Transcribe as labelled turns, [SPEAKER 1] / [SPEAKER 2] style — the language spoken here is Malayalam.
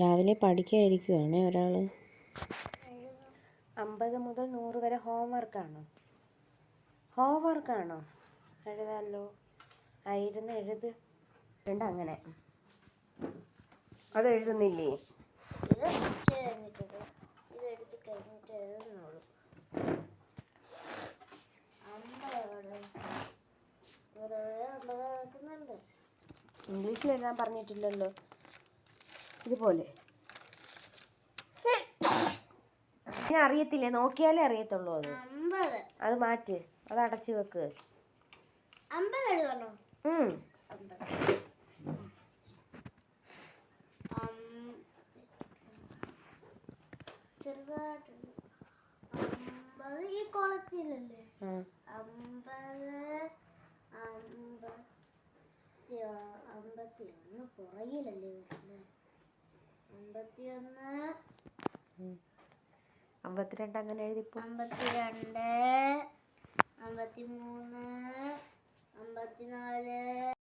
[SPEAKER 1] രാവിലെ പഠിക്കാതിരിക്കുവാണേ ഒരാൾ. 50 മുതൽ 100 വരെ ഹോംവർക്കാണോ? എഴുതാമല്ലോ. ഇരുന്ന് എഴുത്. വേണ്ട അങ്ങനെ. അത് എഴുതുന്നില്ലേ? ഇംഗ്ലീഷിൽ എഴുതാൻ പറഞ്ഞിട്ടില്ലല്ലോ. ഇതുപോലെ ഞാൻ അറിയത്തില്ലേ, നോക്കിയാലേ അറിയത്തുള്ളൂ. അത് മാറ്റ്, അത് അടച്ചു വെക്ക്.
[SPEAKER 2] ചെറുതായിട്ട് 50 ഈ കോളത്തിലല്ലേ? 51 പുറകിലല്ലേ വരുന്നത്? 51
[SPEAKER 1] 52 അങ്ങനെ എഴുതിപ്പോ.
[SPEAKER 2] 52 53 54